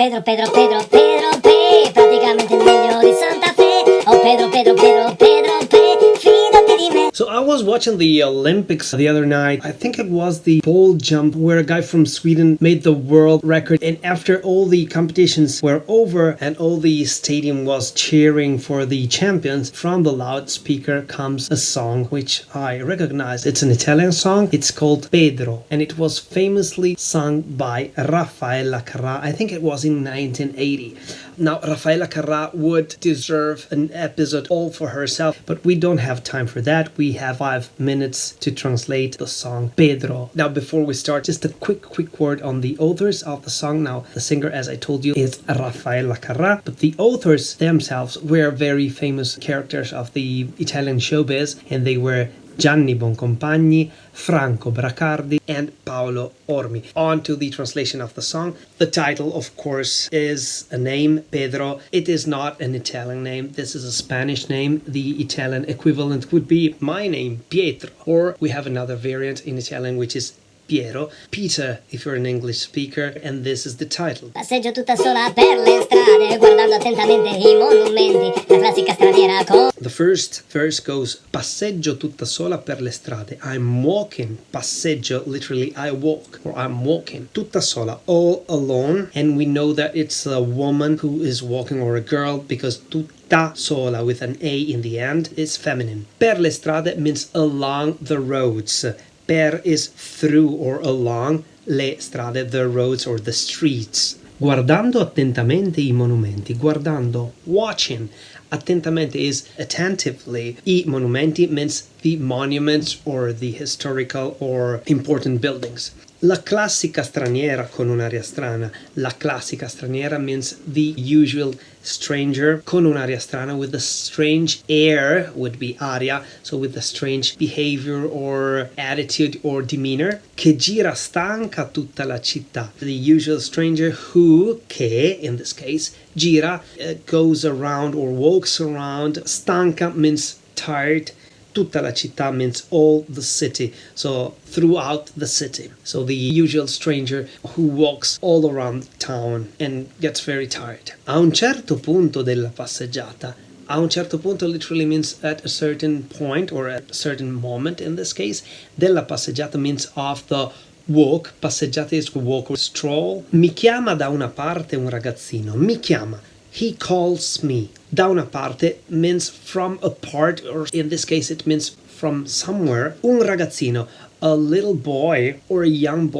Pedro, Pedro, Pedro, Pedro P, praticamente il meglio di Santa Fe. Oh Pedro, Pedro, Pedro, Pedro P, fidati di me. So I was watching the Olympics the other night. I think it was the pole jump where a guy from Sweden made the world record, and after all the competitions were over and all the stadium was cheering for the champions, from the loudspeaker comes a song which I recognize. It's an Italian song. It's called Pedro, and it was famously sung by Raffaella Carrà. I think it was in 1980. Now, Raffaella Carrà would deserve an episode all for herself, but we don't have time for that. We have 5 minutes to translate the song Pedro. Now, before we start, just a quick word on the authors of the song. Now, the singer, as I told you, is Raffaella Carrà, but the authors themselves were very famous characters of the Italian showbiz, and they were Gianni Boncompagni, Franco Bracardi, and Paolo Ormi. On to the translation of the song. The title, of course, is a name, Pedro. It is not an Italian name. This is a Spanish name. The Italian equivalent would be my name, Pietro. Or we have another variant in Italian, which is Piero, Peter if you're an English speaker, and this is the title. Passeggio tutta sola per le strade, guardando attentamente I monumenti, la classica straniera con... The first verse goes, passeggio tutta sola per le strade. I'm walking. Passeggio, literally I walk, or I'm walking. Tutta sola, all alone. And we know that it's a woman who is walking, or a girl, because tutta sola with an A in the end is feminine. Per le strade means along the roads. Per is through or along, le strade, the roads or the streets. Guardando attentamente I monumenti. Guardando, watching. Attentamente is attentively. I monumenti means the monuments or the historical or important buildings. La classica straniera con un'aria strana. La classica straniera means the usual stranger con un'aria strana, with a strange air, would be aria, so with a strange behavior or attitude or demeanor. Che gira stanca tutta la città. The usual stranger who, che, in this case, gira, goes around or walks around. Stanca means tired. Tutta la città means all the city, so throughout the city. So the usual stranger who walks all around town and gets very tired. A un certo punto della passeggiata. A un certo punto literally means at a certain point, or at a certain moment in this case. Della passeggiata means of the walk. Passeggiata is walk or stroll. Mi chiama da una parte un ragazzino. Mi chiama. He calls me. Da una parte means from a part, or in this case it means from somewhere. Un ragazzino, a little boy or a young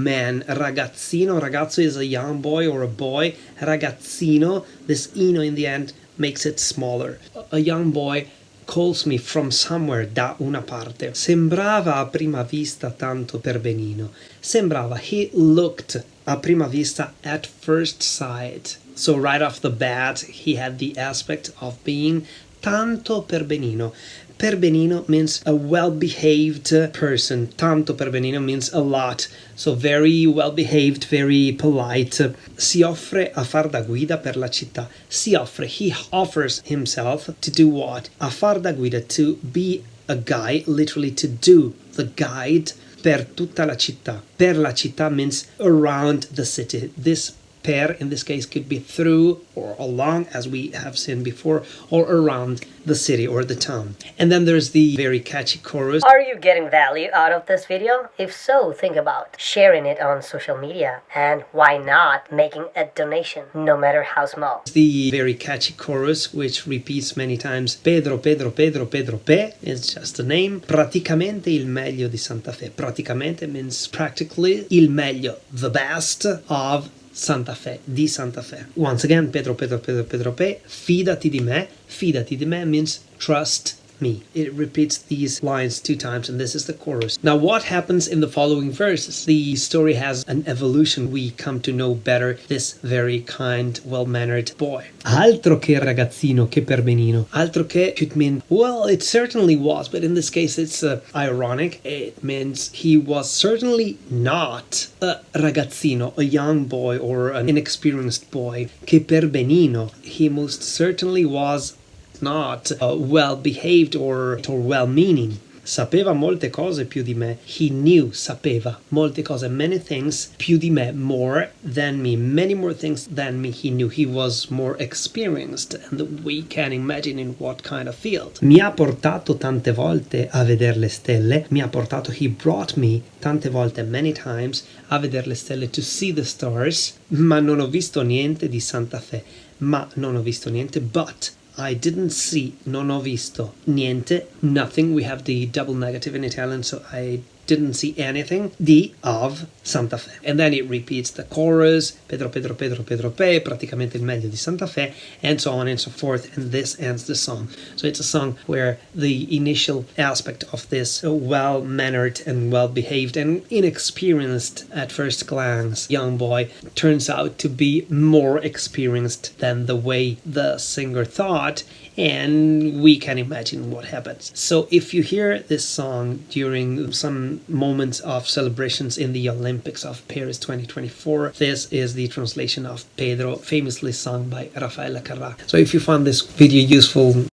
man. Ragazzino, ragazzo is a young boy or a boy. Ragazzino, this ino in the end makes it smaller. A young boy calls me from somewhere, da una parte. Sembrava a prima vista tanto per benino. Sembrava, he looked a prima vista, at first sight. So right off the bat, he had the aspect of being tanto per benino. Per benino means a well-behaved person. Tanto per benino means a lot. So very well-behaved, very polite. Si offre a far da guida per la città. Si offre, he offers himself to do what? A far da guida, to be a guide, literally to do the guide per tutta la città. Per la città means around the city. This per, in this case, could be through or along, as we have seen before, or around the city or the town. And then there's the very catchy chorus. Are you getting value out of this video? If so, think about sharing it on social media, and why not making a donation, no matter how small. The very catchy chorus, which repeats many times. Pedro, Pedro, Pedro, Pedro Pe is just a name. Praticamente il meglio di Santa Fe. Praticamente means practically, il meglio, the best of Santa Fe, di Santa Fe. Once again, Pedro, Pedro, Pedro, Pedro Pe, fidati di me. Fidati di me means trust me. It repeats these lines 2 times, and this is the chorus. Now, what happens in the following verses? The story has an evolution. We come to know better this very kind, well-mannered boy. Altro che ragazzino, che per benino. Altro che could mean, well, it certainly was, but in this case it's ironic. It means he was certainly not a ragazzino, a young boy or an inexperienced boy. Che per benino. He most certainly was not well-behaved or well-meaning. sapeva molte cose più di me. He knew, sapeva, molte cose, many things più di me, more than me, many more things than me he knew. He was more experienced, and we can imagine in what kind of field. Mi ha portato tante volte a vedere le stelle, mi ha portato, he brought me tante volte, many times, a vedere le stelle, to see the stars, ma non ho visto niente di Santa Fe, ma non ho visto niente, but I didn't see, non ho visto niente, nothing, we have the double negative in Italian, so I didn't see anything of Santa Fe. And then it repeats the chorus, Pedro, Pedro, Pedro, Pedro Pe, praticamente il meglio di Santa Fe, and so on and so forth, and this ends the song. So it's a song where the initial aspect of this well-mannered and well-behaved and inexperienced at first glance young boy turns out to be more experienced than the way the singer thought, and we can imagine what happens. So if you hear this song during some moments of celebrations in the Olympics of Paris 2024, this is the translation of Pedro, famously sung by Raffaella Carrà. So if you found this video useful,